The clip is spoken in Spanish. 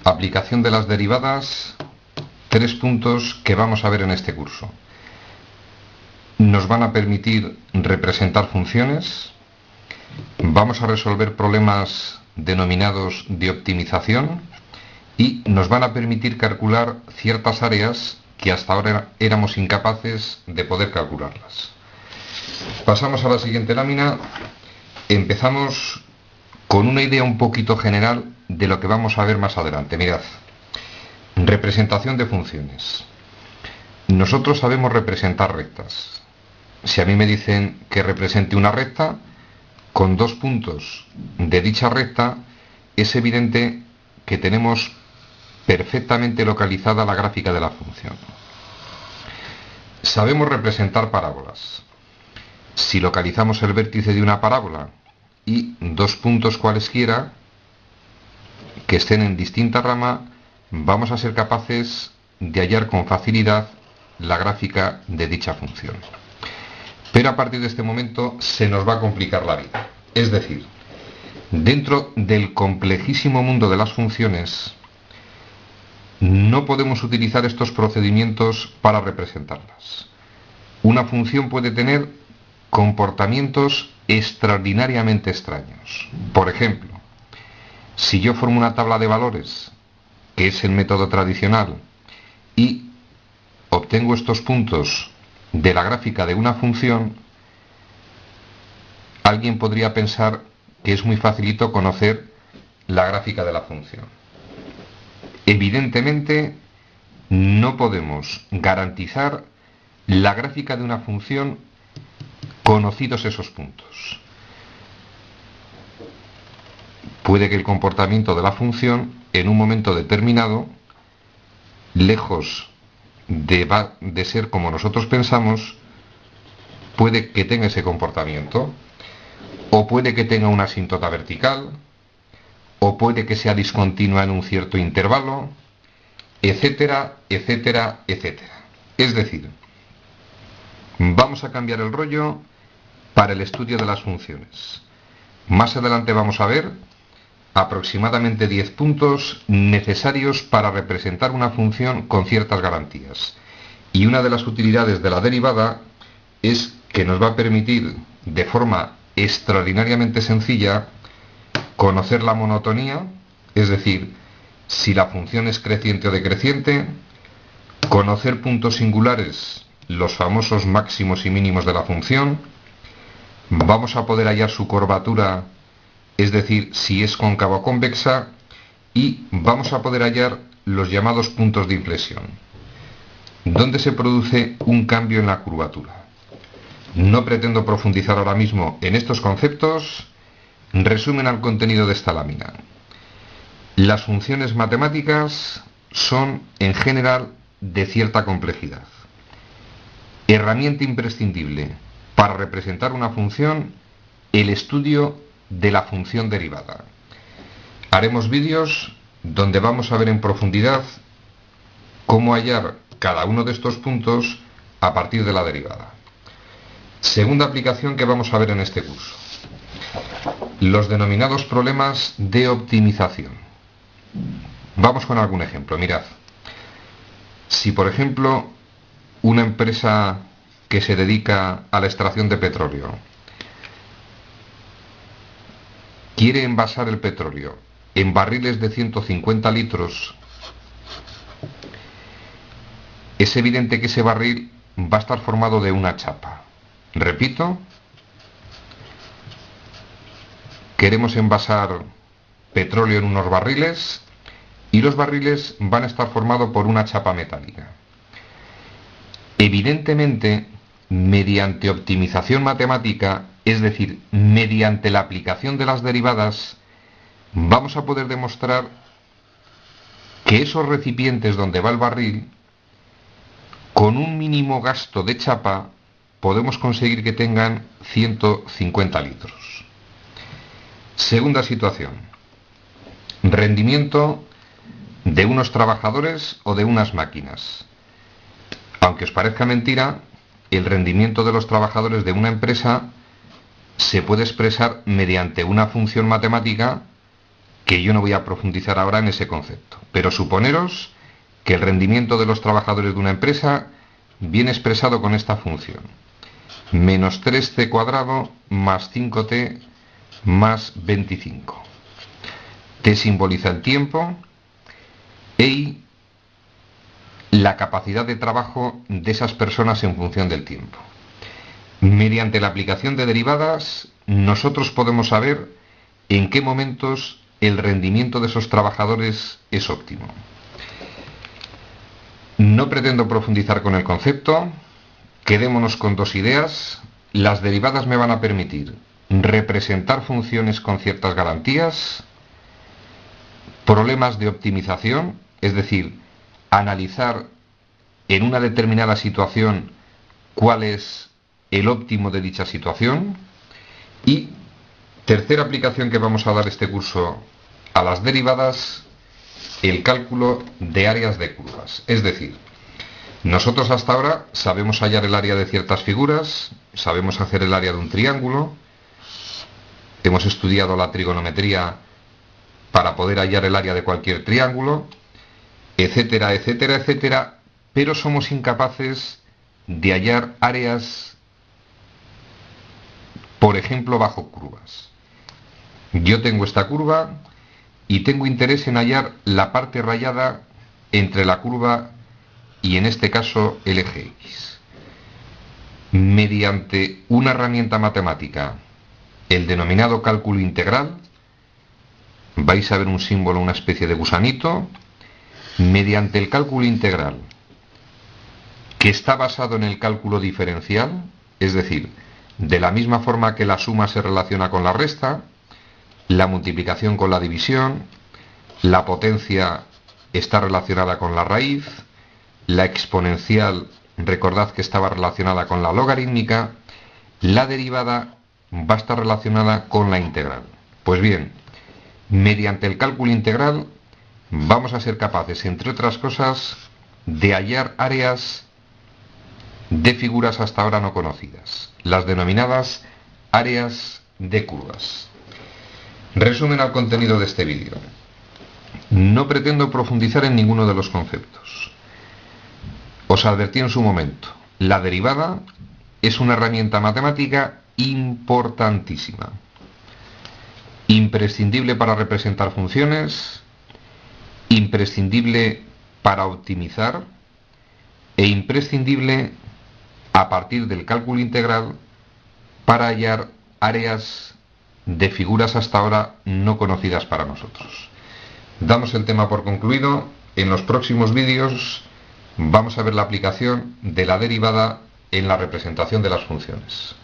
Aplicación de las derivadas, 3 puntos que vamos a ver en este curso. Nos van a permitir representar funciones, vamos a resolver problemas denominados de optimización y nos van a permitir calcular ciertas áreas que hasta ahora éramos incapaces de poder calcularlas. Pasamos a la siguiente lámina. Empezamos con una idea un poquito general de lo que vamos a ver más adelante. Mirad, representación de funciones. Nosotros sabemos representar rectas. Si a mí me dicen que represente una recta, con 2 puntos de dicha recta, es evidente que tenemos perfectamente localizada la gráfica de la función. Sabemos representar parábolas. Si localizamos el vértice de una parábola y 2 puntos cualesquiera que estén en distinta rama, vamos a ser capaces de hallar con facilidad la gráfica de dicha función. Pero a partir de este momento se nos va a complicar la vida. Es decir, dentro del complejísimo mundo de las funciones, no podemos utilizar estos procedimientos para representarlas. Una función puede tener comportamientos extraordinariamente extraños. Por ejemplo, si yo formo una tabla de valores, que es el método tradicional, y obtengo estos puntos de la gráfica de una función, alguien podría pensar que es muy facilito conocer la gráfica de la función. Evidentemente, no podemos garantizar la gráfica de una función conocidos esos puntos. Puede que el comportamiento de la función en un momento determinado, lejos de ser como nosotros pensamos, puede que tenga ese comportamiento, o puede que tenga una asíntota vertical, o puede que sea discontinua en un cierto intervalo, etcétera, etcétera, etcétera. Es decir, vamos a cambiar el rollo para el estudio de las funciones. Más adelante vamos a ver aproximadamente 10 puntos necesarios para representar una función con ciertas garantías. Y una de las utilidades de la derivada es que nos va a permitir, de forma extraordinariamente sencilla, conocer la monotonía, es decir, si la función es creciente o decreciente, conocer puntos singulares, los famosos máximos y mínimos de la función, vamos a poder hallar su curvatura, es decir, si es cóncava o convexa, y vamos a poder hallar los llamados puntos de inflexión, donde se produce un cambio en la curvatura. No pretendo profundizar ahora mismo en estos conceptos. Resumen al contenido de esta lámina. Las funciones matemáticas son, en general, de cierta complejidad. Herramienta imprescindible para representar una función, el estudio de la función derivada. Haremos vídeos donde vamos a ver en profundidad cómo hallar cada uno de estos puntos a partir de la derivada. Segunda aplicación que vamos a ver en este curso: los denominados problemas de optimización. Vamos con algún ejemplo. Mirad, si por ejemplo una empresa que se dedica a la extracción de petróleo quiere envasar el petróleo en barriles de 150 litros, es evidente que ese barril va a estar formado de una chapa. Repito, queremos envasar petróleo en unos barriles y los barriles van a estar formados por una chapa metálica. Evidentemente, mediante optimización matemática, es decir, mediante la aplicación de las derivadas, vamos a poder demostrar que esos recipientes donde va el barril, con un mínimo gasto de chapa, podemos conseguir que tengan 150 litros. Segunda situación: rendimiento de unos trabajadores o de unas máquinas. Aunque os parezca mentira, el rendimiento de los trabajadores de una empresa se puede expresar mediante una función matemática que yo no voy a profundizar ahora en ese concepto. Pero suponeros que el rendimiento de los trabajadores de una empresa viene expresado con esta función: menos 3c cuadrado más 5t más 25. T simboliza el tiempo y la capacidad de trabajo de esas personas en función del tiempo. Mediante la aplicación de derivadas, nosotros podemos saber en qué momentos el rendimiento de esos trabajadores es óptimo. No pretendo profundizar con el concepto, quedémonos con dos ideas. Las derivadas me van a permitir representar funciones con ciertas garantías, problemas de optimización, es decir, analizar en una determinada situación cuál es el óptimo de dicha situación. Y tercera aplicación que vamos a dar este curso a las derivadas, el cálculo de áreas de curvas. Es decir, nosotros hasta ahora sabemos hallar el área de ciertas figuras, sabemos hacer el área de un triángulo, hemos estudiado la trigonometría para poder hallar el área de cualquier triángulo, etcétera, etcétera, etcétera, pero somos incapaces de hallar áreas, por ejemplo, bajo curvas. Yo tengo esta curva y tengo interés en hallar la parte rayada entre la curva y, en este caso, el eje X. Mediante una herramienta matemática, el denominado cálculo integral, vais a ver un símbolo, una especie de gusanito. Mediante el cálculo integral, que está basado en el cálculo diferencial, es decir, de la misma forma que la suma se relaciona con la resta, la multiplicación con la división, la potencia está relacionada con la raíz, la exponencial, recordad que estaba relacionada con la logarítmica, la derivada va a estar relacionada con la integral. Pues bien, mediante el cálculo integral vamos a ser capaces, entre otras cosas, de hallar áreas de figuras hasta ahora no conocidas, las denominadas áreas de curvas. Resumen al contenido de este vídeo. No pretendo profundizar en ninguno de los conceptos. Os advertí en su momento, la derivada es una herramienta matemática importantísima, imprescindible para representar funciones, imprescindible para optimizar e imprescindible a partir del cálculo integral para hallar áreas de figuras hasta ahora no conocidas para nosotros. Damos el tema por concluido. En los próximos vídeos vamos a ver la aplicación de la derivada en la representación de las funciones.